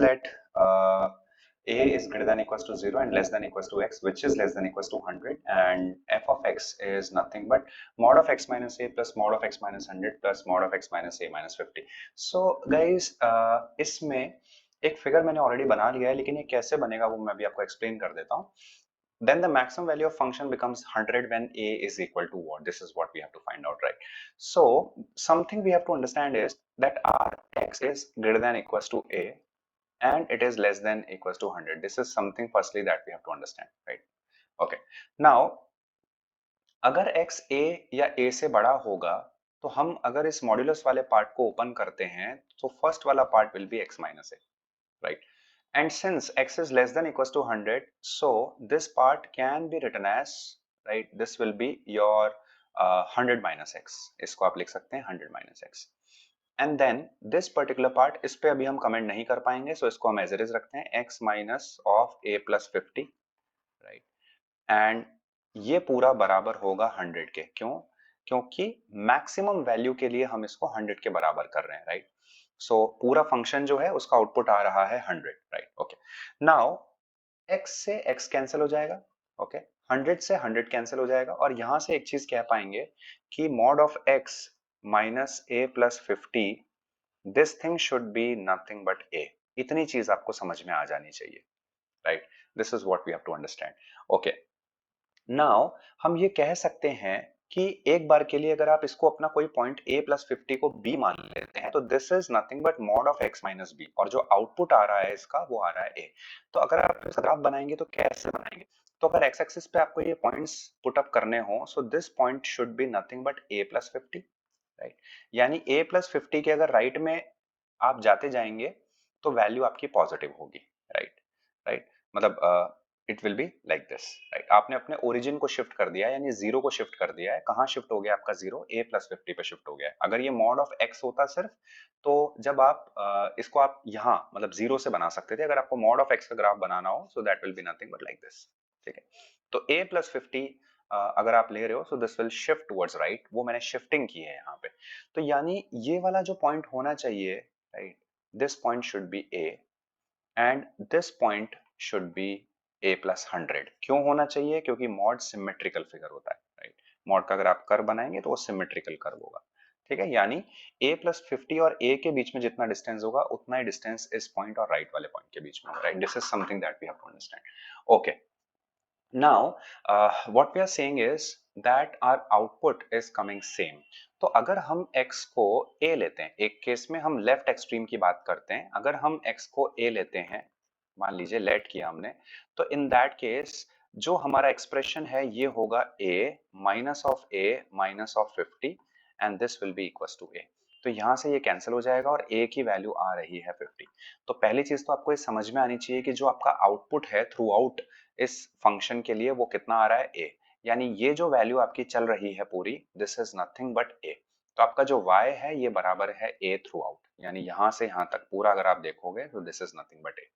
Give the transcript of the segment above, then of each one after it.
let a is greater than equals to 0 and less than equals to x, which is less than equals to 100, and f of x is nothing but mod of x minus a plus mod of x minus 100 plus mod of x minus a minus 50. So guys, इसमें एक figure मैंने already बना लिया है, लेकिन ये कैसे बनेगा वो मैं भी आपको एक्सप्लेन कर देता हूँ. Then the maximum value of function becomes 100 when a is equal to what? This is what we have to find out, right? So something we have to understand is that our x is greater than equals to a and it is less than equals to 100. This is something firstly that we have to understand, right? Okay. Now अगर x a या a से बड़ा होगा तो हम अगर इस modulus वाले पार्ट को ओपन करते हैं तो फर्स्ट वाला part will be x minus a, right? And since x is less than equals to 100, so this part can be written as, right, this will be your 100 minus x. इसको आप लिख सकते हैं 100 minus x. And then this particular part, इस पे अभी हम comment नहीं कर पाएंगे, so इसको हम as it is रखते हैं x minus of a plus 50, right? And ये पूरा बराबर होगा 100 के. क्यों? क्योंकि मैक्सिमम वैल्यू के लिए हम इसको 100 के बराबर कर रहे हैं, राइट? सो पूरा फंक्शन जो है उसका आउटपुट आ रहा है 100, राइट? ओके. नाउ x से x कैंसिल हो जाएगा, ओके? 100 से 100 कैंसिल हो जाएगा और यहां से एक चीज कह पाएंगे कि mod of x minus a plus 50, this thing should be nothing but a. इतनी चीज आपको समझ में आ जानी चाहिए, right? This is what we have to understand. Okay. Now हम ये कह सकते हैं कि एक बार के लिए अगर आप इसको अपना कोई पॉइंट a प्लस 50 को b मान लेते हैं तो this is nothing but mod of x minus b, और जो आउटपुट आ रहा है इसका वो आ रहा है a. तो अगर आप ग्राफ बनाएंगे तो कैसे बनाएंगे? तो अगर x एक्सिस पे आपको ये पॉइंट्स पुट अप करने हो, so this point should be nothing but a plus 50, right? यानी a प्लस 50 के अगर राइट में आप जाते जाएंगे तो वैल्यू आपकी पॉजिटिव होगी, राइट? राइट, मतलब it will be like this, right? आपने अपने ओरिजिन को शिफ्ट कर दिया, यानी जीरो को शिफ्ट कर दिया है. कहां शिफ्ट हो गया आपका जीरो? a प्लस 50 पे शिफ्ट हो गया है. अगर ये मॉड ऑफ x होता सिर्फ, तो जब आप इसको आप यहां मतलब जीरो से बना सकते थे. अगर आपको मॉड ऑफ x का ग्राफ बनाना हो, so that will be nothing but like this, ठीक है? तो a प्लस 50 अगर आप ले रहे हो, so this will shift towards right. वो मैंने शिफ्टिंग की है यहाँ पे. तो यानी ये वाला जो पॉइंट होना चाहिए, right, this point should be a and this point should be a plus 100. क्यों होना चाहिए? क्योंकि मॉड सिमेट्रिकल फिगर होता है, राइट? मॉड का अगर आप कर्व बनाएंगे तो वो सिमेट्रिकल कर्व होगा, ठीक है? यानी a प्लस 50 और a के बीच में जितना डिस्टेंस होगा उतना ही डिस्टेंस इस पॉइंट और राइट वाले पॉइंट के बीच में होगा, right? This is something that we have to understand. Okay. Now, what we are saying is that our output is coming same. तो अगर हम x को a लेते हैं, एक केस में हम लेफ्ट एक्सट्रीम की बात करते हैं. अगर हम x को a लेते हैं, मान लीजिए लेट किया हमने, तो इन दैट केस जो हमारा एक्सप्रेशन है ये होगा a minus of a minus of 50 and this will be equals to a. तो यहां से ये कैंसिल हो जाएगा और a की वैल्यू आ रही है 50. तो पहली चीज तो आपको ये समझ में आनी चाहिए कि जो आपका आउटपुट है थ्रू आउट इस फंक्शन के लिए वो कितना आ रहा है? a. यानी ये जो वैल्यू आपकी चल रही है पूरी, this is nothing but a. तो आपका जो y है ये बराबर है a थ्रू आउट, यानी यहां से यहां तक पूरा अगर आप देखोगे तो this is nothing but a,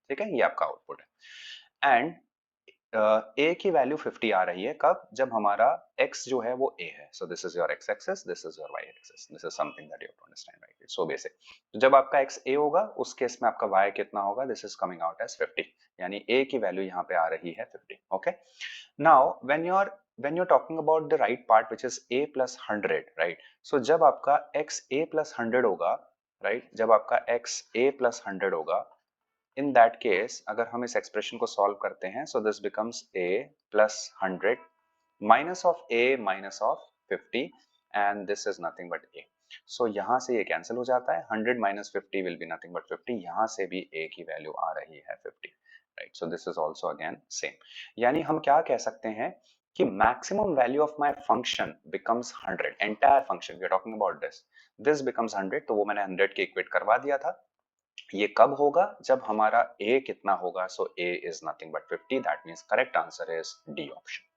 ठीक है? ये आपका आउटपुट है. एंड a की वैल्यू 50 आ रही है कब? जब हमारा x जो है वो a है. So this is your x axis, this is your y axis. This is something that you have to understand, right? It's so basic. तो जब आपका x a होगा उस केस में आपका y कितना होगा? This is coming out as 50, यानी a की वैल्यू यहाँ पे आ रही है 50. Okay. Now when you're talking about the right part which is a plus 100, right? So जब आपका x a plus 100 होगा, right? जब आपका x a plus 100 होगा, in that case अगर हम इस एक्सप्रेशन को सॉल्व करते हैं, so this becomes a plus 100 minus of a minus of 50 and this is nothing but a. so यहाँ से ये कैंसिल हो जाता है. 100 minus 50 will be nothing but 50. यहाँ से भी a की वैल्यू आ रही है 50, right? so this is also again same. यानी हम क्या कह सकते हैं कि maximum value of my function becomes 100. entire function we are talking about this becomes 100. तो वो मैंने 100 के इक्वेट करवा दिया था. ये कब होगा? जब हमारा a कितना होगा? सो a is nothing but 50. That means correct answer is D option.